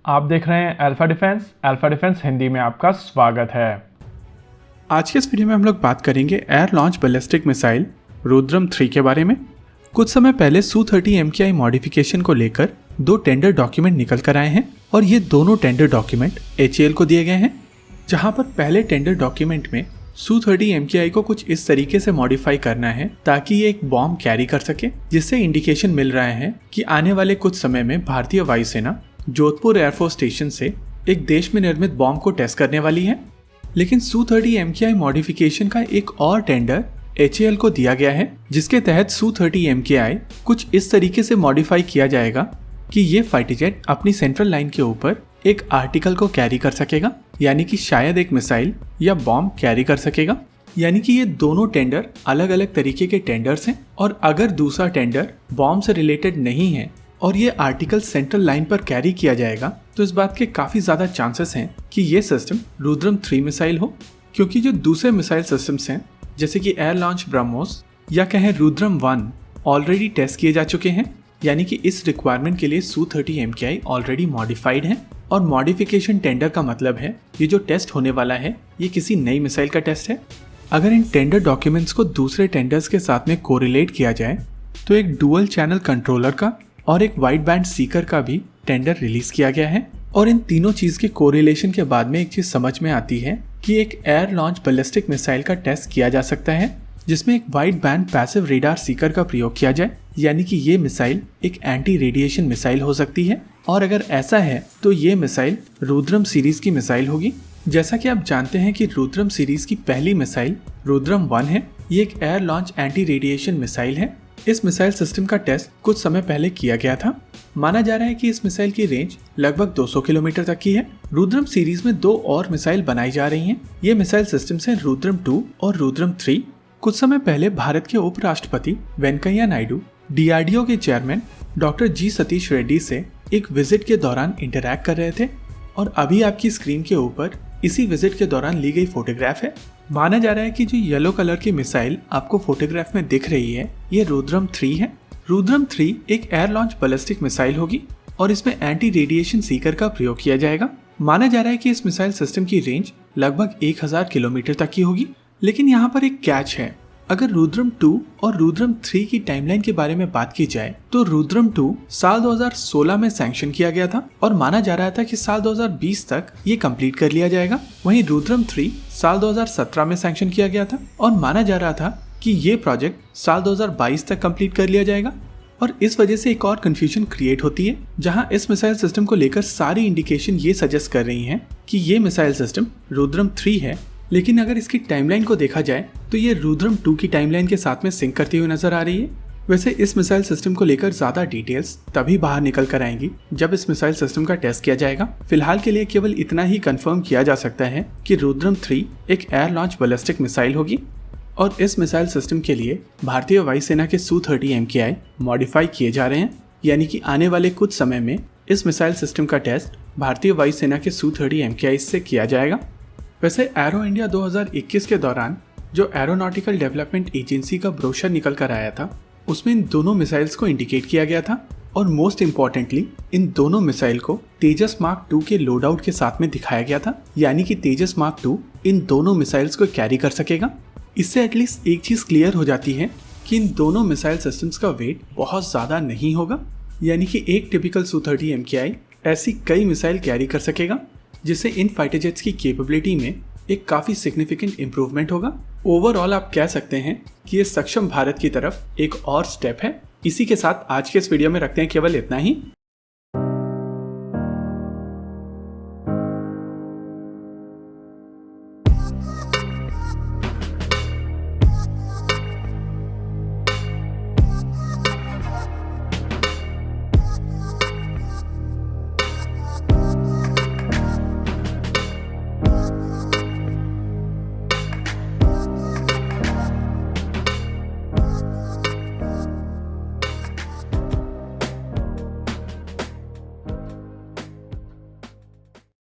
आप देख रहे हैं अल्फा डिफेंस हिंदी में आपका स्वागत है। आज के इस वीडियो में हम लोग बात करेंगे air launch ballistic missile Rudram 3 के बारे में। कुछ समय पहले Su-30 MKI मॉडिफिकेशन को लेकर 2 टेंडर डॉक्यूमेंट निकल कर आए हैं और ये दोनों टेंडर डॉक्यूमेंट HAL को दिए गए हैं। जहां पर पहले टेंडर डॉक्यूमेंट में Su-30 MKI को कुछ इस तरीके से मॉडिफाई करना है ताकि ये एक बॉम्ब कैरी कर सके, जिससे इंडिकेशन मिल रहा है कि आने वाले कुछ समय में भारतीय वायुसेना जोधपुर एयरफोर्स स्टेशन से एक देश में निर्मित बॉम्ब को टेस्ट करने वाली है। लेकिन Su-30 MKI मॉडिफिकेशन का एक और टेंडर HAL को दिया गया है, जिसके तहत Su-30 MKI कुछ इस तरीके से मॉडिफाई किया जाएगा कि ये फाइटर जेट अपनी सेंट्रल लाइन के ऊपर एक आर्टिकल को कैरी कर सकेगा, यानी कि शायद एक मिसाइल या बॉम्ब कैरी कर सकेगा। यानी कि ये दोनों टेंडर अलग अलग तरीके के टेंडर्स हैं और अगर दूसरा टेंडर बॉम्ब से रिलेटेड नहीं है और ये आर्टिकल सेंट्रल लाइन पर कैरी किया जाएगा तो इस बात के काफी ज्यादा चांसेस हैं कि ये सिस्टम रुद्रम 3 मिसाइल हो, क्योंकि जो दूसरे मिसाइल सिस्टम्स हैं जैसे कि एयर लॉन्च ब्रह्मोस या कहें रुद्रम 1 ऑलरेडी टेस्ट किए जा चुके हैं। यानी कि इस रिक्वायरमेंट के लिए Su-30 MKI ऑलरेडी मॉडिफाइड है और मॉडिफिकेशन टेंडर का मतलब है ये जो टेस्ट होने वाला है ये किसी नई मिसाइल का टेस्ट है। अगर इन टेंडर डॉक्यूमेंट्स को दूसरे टेंडर्स के साथ में कोरिलेट किया जाए तो एक डुअल चैनल कंट्रोलर का और एक वाइड बैंड सीकर का भी टेंडर रिलीज किया गया है। और इन तीनों चीज के कोरिलेशन के बाद में एक चीज समझ में आती है कि एक एयर लॉन्च बैलिस्टिक मिसाइल का टेस्ट किया जा सकता है जिसमें एक wide band passive radar Sikar का प्रयोग किया जाए, यानी कि ये मिसाइल एक एंटी रेडिएशन मिसाइल हो सकती है। और अगर ऐसा है तो ये मिसाइल रुद्रम सीरीज की मिसाइल होगी। जैसा कि आप जानते हैं कि रुद्रम सीरीज की पहली मिसाइल रुद्रम 1 है। ये एक air launch anti radiation missile है। इस मिसाइल सिस्टम का टेस्ट कुछ समय पहले किया गया था। माना जा रहा है कि इस मिसाइल की रेंज लगभग 200 किलोमीटर तक की है। रुद्रम सीरीज में 2 और मिसाइल बनाई जा रही हैं। ये मिसाइल सिस्टम्स हैं रुद्रम 2 और रुद्रम 3। कुछ समय पहले भारत के उपराष्ट्रपति वेंकैया नायडू DRDO के चेयरमैन डॉक्टर जी सतीश रेड्डी से एक विजिट के दौरान इंटरैक्ट कर रहे थे और अभी आपकी स्क्रीन के ऊपर इसी विजिट के दौरान ली गई फोटोग्राफ है। माना जा रहा है कि जो येलो कलर की मिसाइल आपको फोटोग्राफ में दिख रही है ये रुद्रम 3 है। रुद्रम 3 एक एयर लॉन्च बैलिस्टिक मिसाइल होगी और इसमें एंटी रेडिएशन सीकर का प्रयोग किया जाएगा। माना जा रहा है कि इस मिसाइल सिस्टम की रेंज लगभग 1000 किलोमीटर तक की होगी। लेकिन यहाँ पर एक कैच है। अगर रुद्रम 2 और रुद्रम 3 की टाइमलाइन के बारे में बात की जाए तो रुद्रम 2 साल 2016 में सैंक्शन किया गया था और माना जा रहा था कि साल 2020 तक ये कंप्लीट कर लिया जाएगा। वहीं रुद्रम 3 साल 2017 में सैंक्शन किया गया था और माना जा रहा था कि ये प्रोजेक्ट साल 2022 तक कंप्लीट कर लिया जाएगा। और इस वजह से एक और कंफ्यूजन क्रिएट होती है, जहां इस मिसाइल सिस्टम को लेकर सारी इंडिकेशन ये सजेस्ट कर रही हैं कि ये मिसाइल सिस्टम रुद्रम 3 है। लेकिन अगर इसकी टाइमलाइन को देखा जाए तो ये रुद्रम 2 की टाइमलाइन के साथ में सिंक करती हुई नजर आ रही है। वैसे इस मिसाइल सिस्टम को लेकर ज्यादा डिटेल्स तभी बाहर निकल कर आएंगी जब इस मिसाइल सिस्टम का टेस्ट किया जाएगा। फिलहाल के लिए केवल इतना ही कंफर्म किया जा सकता है कि रुद्रम 3 एक एयर लॉन्च बैलिस्टिक मिसाइल होगी और इस मिसाइल सिस्टम के लिए भारतीय वायुसेना के Su-30 MKI मॉडिफाई किए जा रहे हैं। यानी कि आने वाले कुछ समय में इस मिसाइल सिस्टम का टेस्ट भारतीय वायुसेना के Su-30 MKI से किया जाएगा। वैसे एरो इंडिया 2021 के दौरान जो एरोनॉटिकल डेवलपमेंट एजेंसी का ब्रोशर निकल कर आया था उसमें इन दोनों मिसाइल्स को इंडिकेट किया गया था और मोस्ट इम्पॉर्टेंटली इन दोनों मिसाइल को तेजस मार्क 2 के लोड आउट के साथ में दिखाया गया था। यानी कि तेजस मार्क 2 इन दोनों मिसाइल्स को कैरी कर सकेगा। इससे एटलीस्ट एक चीज क्लियर हो जाती है कि इन दोनों मिसाइल सिस्टम्स का वेट बहुत ज्यादा नहीं होगा। यानी कि एक टिपिकल Su-30 MKI ऐसी कई मिसाइल कैरी कर सकेगा, जिससे इन फाइटर जेट्स की कैपेबिलिटी में एक काफी सिग्निफिकेंट इंप्रूवमेंट होगा। ओवरऑल आप कह सकते हैं कि ये सक्षम भारत की तरफ एक और स्टेप है। इसी के साथ आज के इस वीडियो में रखते हैं केवल इतना ही।